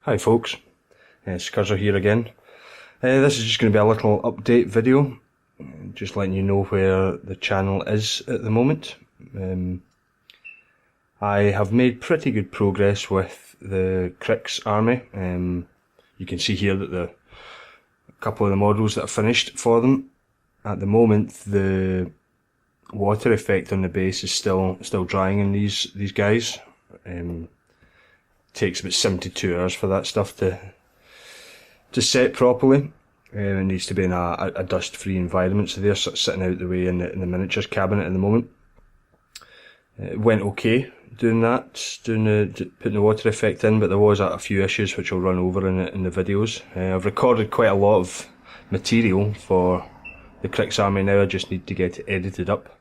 Hi folks, Succurso here again. This is just going to be a little update video, just letting you know where the channel is at the moment. I have made pretty good progress with the Orks army. You can see here that a couple of the models that are finished for them. At the moment, the water effect on the base is still drying in these guys. Takes about 72 hours for that stuff to set properly. It needs to be in a dust-free environment, so they're sort of sitting out the way in the miniatures cabinet at the moment. It went okay doing that, putting the water effect in, but there was a few issues which I'll run over in the videos. I've recorded quite a lot of material for the Orks army now. I just need to get it edited up.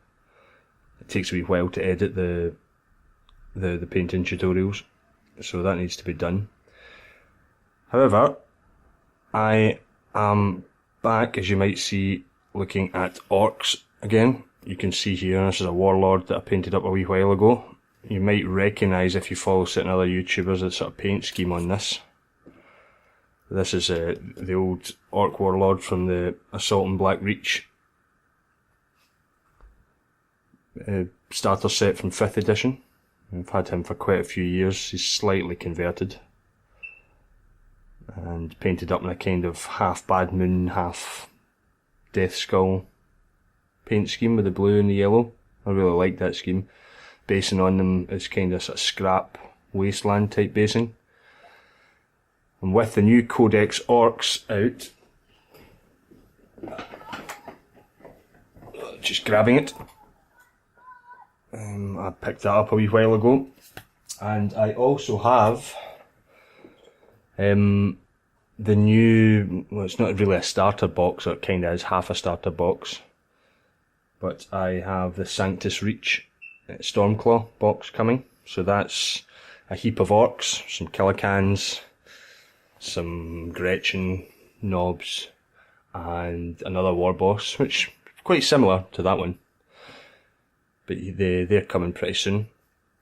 It takes a wee while to edit the painting tutorials, so that needs to be done. However, I am back, as you might see, looking at Orks again. You can see here, this is a warlord that I painted up a wee while ago. You might recognise, if you follow certain other YouTubers, the sort of paint scheme on this. This is the old Ork warlord from the Assault and Black Reach starter set from 5th edition. I've had him for quite a few years. He's slightly converted and painted up in a kind of half Bad Moon, half Death Skull paint scheme with the blue and the yellow. I really like that scheme. Basing on them is kind of sort of scrap wasteland type basing. And with the new Codex Orks out, just grabbing it. I picked that up a wee while ago, and I also have the new, well, it's not really a starter box, or it kind of is half a starter box, but I have the Sanctus Reach Stormclaw box coming. So that's a heap of Orks, some Killicans, some Gretchen knobs, and another war boss, which is quite similar to that one. But they're coming pretty soon.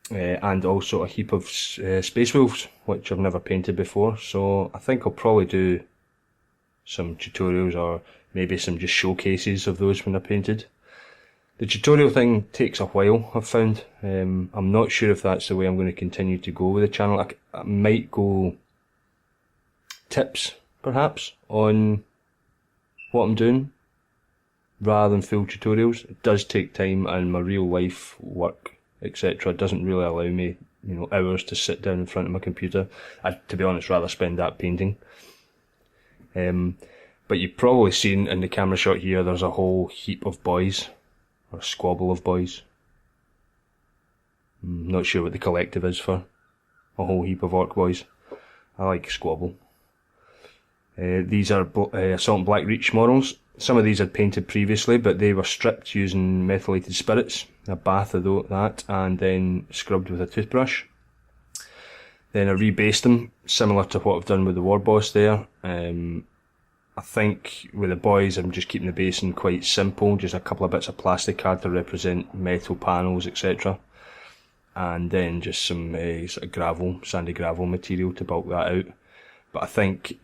And also a heap of Space Wolves, which I've never painted before. So I think I'll probably do some tutorials, or maybe some just showcases of those when they're painted. The tutorial thing takes a while, I've found. I'm not sure if that's the way I'm going to continue to go with the channel. I might go tips, perhaps, on what I'm doing, rather than full tutorials. It does take time, and my real life work, etc., doesn't really allow me, hours to sit down in front of my computer. I'd, to be honest, rather spend that painting. But you've probably seen in the camera shot here, there's a whole heap of boys, or a squabble of boys. I'm not sure what the collective is for a whole heap of Ork boys. I like squabble. These are Assault and Black Reach models. Some of these I'd painted previously, but they were stripped using methylated spirits, a bath of that, and then scrubbed with a toothbrush. Then I rebased them, similar to what I've done with the war boss there. I think with the boys I'm just keeping the basing quite simple, just a couple of bits of plastic card to represent metal panels, etc. And then just some sort of gravel, sandy gravel material to bulk that out. But I think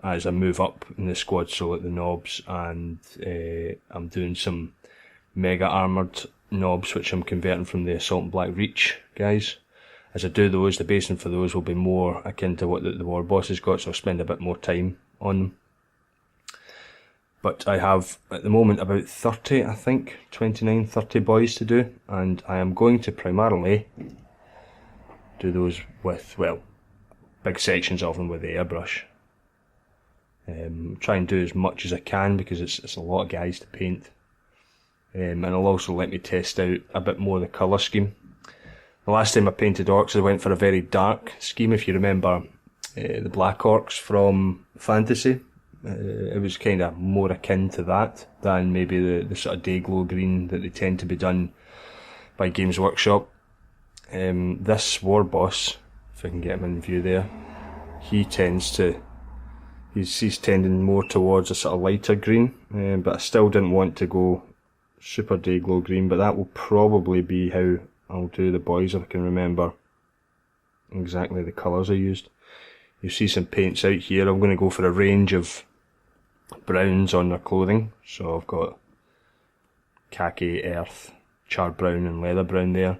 as I move up in the squad, so like the knobs, and I'm doing some mega armoured knobs, which I'm converting from the Assault and Black Reach guys. As I do those, the basing for those will be more akin to what the war boss has got, so I'll spend a bit more time on them. But I have, at the moment, about 30, I think, 29, 30 boys to do, and I am going to primarily do those with, well, big sections of them with the airbrush. Try and do as much as I can, because it's a lot of guys to paint. And it'll also let me test out a bit more of the colour scheme. The last time I painted Orks, I went for a very dark scheme. If you remember the Black Orks from Fantasy, it was kind of more akin to that than maybe the sort of day-glow green that they tend to be done by Games Workshop. This war boss, if I can get him in view there, he's tending more towards a sort of lighter green, but I still didn't want to go super day glow green, but that will probably be how I'll do the boys, if I can remember exactly the colours I used. you see some paints out here. I'm going to go for a range of browns on their clothing. So I've got khaki, earth, charred brown and leather brown there.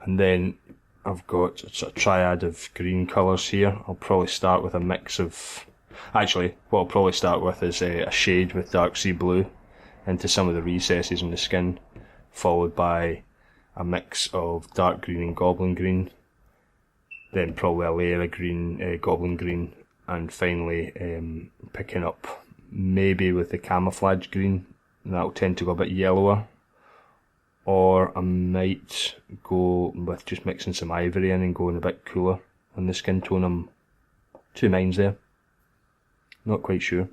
And then I've got a sort of triad of green colours here. I'll probably start with a mix of... Actually, what I'll probably start with is a shade with dark sea blue into some of the recesses in the skin, followed by a mix of dark green and goblin green, then probably a layer of green, goblin green, and finally picking up maybe with the camouflage green. That'll tend to go a bit yellower. Or I might go with just mixing some ivory in and going a bit cooler on the skin tone. I'm two minds there. Not quite sure.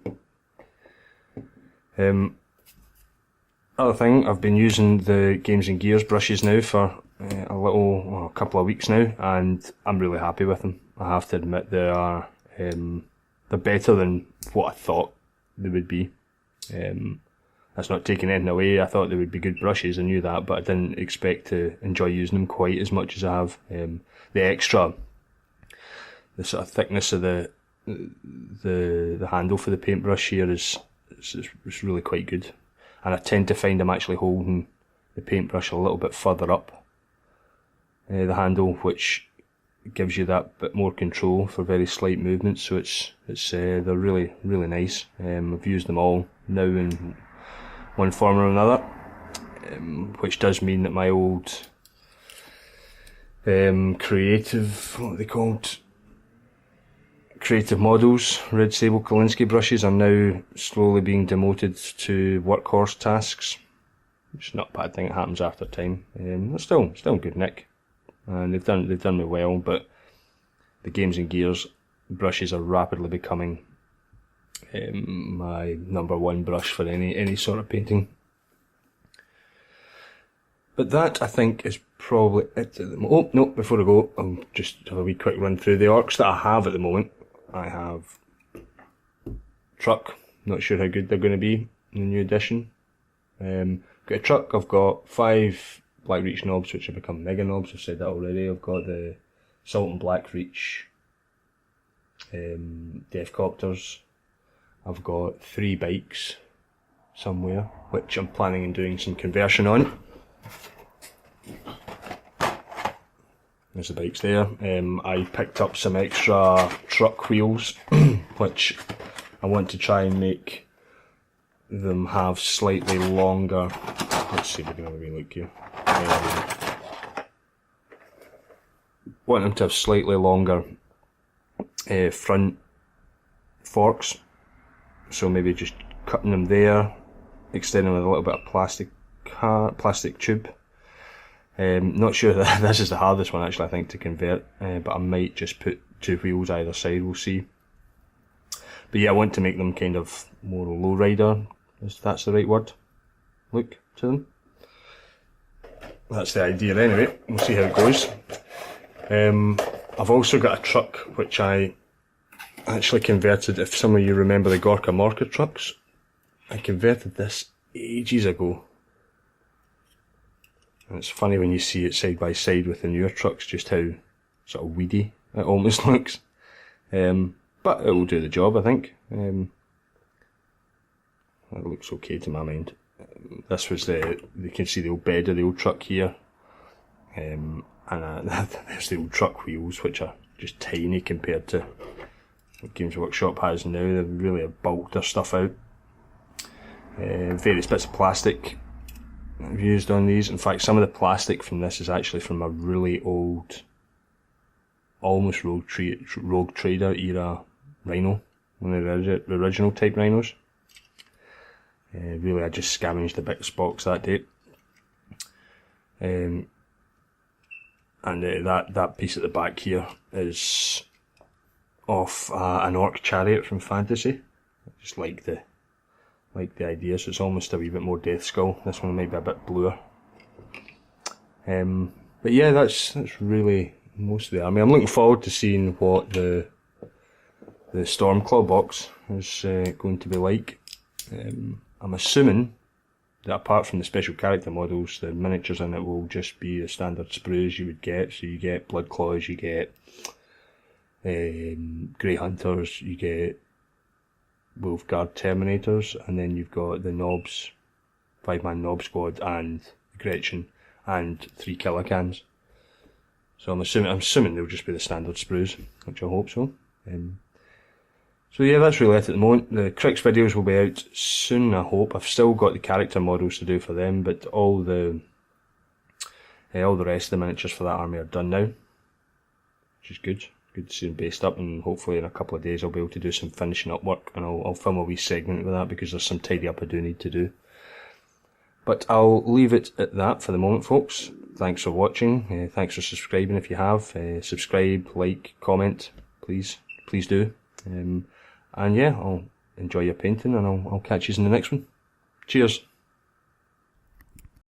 Other thing, I've been using the Games and Gears brushes now for a couple of weeks now, and I'm really happy with them. I have to admit they're better than what I thought they would be. That's not taking anything away. I thought they would be good brushes, I knew that, but I didn't expect to enjoy using them quite as much as I have. The sort of thickness of the handle for the paintbrush here is really quite good. And I tend to find I'm actually holding the paintbrush a little bit further up the handle, which gives you that bit more control for very slight movements. So they're really, really nice. I've used them all now in one form or another, which does mean that my old creative, what are they called? Creative Models Red Sable Kolinsky brushes are now slowly being demoted to workhorse tasks, which is not a bad thing. It happens after time. They're still in good nick, and they've done me well. But the Games and Gears brushes are rapidly becoming my number one brush for any sort of painting. But that, I think, is probably it at the moment. Oh, no, before I go, I'll just have a wee quick run through the orcs that I have at the moment. I have Truck, not sure how good they're going to be in the new edition. Got a Truck, I've got 5 Black Reach knobs, which have become Mega knobs, I've said that already. I've got the Salt and Black Reach Deathcopters. I've got 3 bikes somewhere, which I'm planning on doing some conversion on. There's the bikes there. I picked up some extra truck wheels, which I want to try and make them have slightly longer. Let's see if we can have a wee look here. Want them to have slightly longer front forks. So maybe just cutting them there, extending with a little bit of plastic tube. Not sure that this is the hardest one actually, I think, to convert, but I might just put 2 wheels either side, we'll see. But yeah, I want to make them kind of more lowrider, if that's the right word, look to them. That's the idea anyway, we'll see how it goes. I've also got a truck which I actually converted, if some of you remember the Gorka Morka trucks, I converted this ages ago. And it's funny when you see it side by side with the newer trucks, just how sort of weedy it almost looks. But it will do the job, I think. It looks okay to my mind. This was you can see the old bed of the old truck here. And there's the old truck wheels, which are just tiny compared to what Games Workshop has now. They really have bulked their stuff out. Various bits of plastic I've used on these. In fact, some of the plastic from this is actually from a really old, almost Rogue Trader era rhino, one of the original type rhinos. Really, I just scavenged the Bix box that day. And that piece at the back here is off an orc chariot from Fantasy. I just like the idea, so it's almost a wee bit more Death Skull. This one might be a bit bluer. But yeah, that's really most of the army. I'm looking forward to seeing what the Stormclaw box is going to be like. I'm assuming that apart from the special character models, the miniatures in it will just be the standard sprues you would get. So you get Blood Claws, you get Grey Hunters, you get Wolf Guard Terminators, and then you've got the Knobs, 5-man Knob Squad, and Gretchen, and 3 killer cans. So I'm assuming they'll just be the standard sprues, which I hope so. So yeah, that's really it at the moment. The Crix videos will be out soon, I hope. I've still got the character models to do for them, but all the rest of the miniatures for that army are done now, which is good. Good to see them based up, and hopefully in a couple of days I'll be able to do some finishing up work, and I'll film a wee segment with that because there's some tidy up I do need to do. But I'll leave it at that for the moment, folks. Thanks for watching. Thanks for subscribing if you have. Subscribe, like, comment, please do. And yeah, I'll enjoy your painting, and I'll catch you in the next one. Cheers.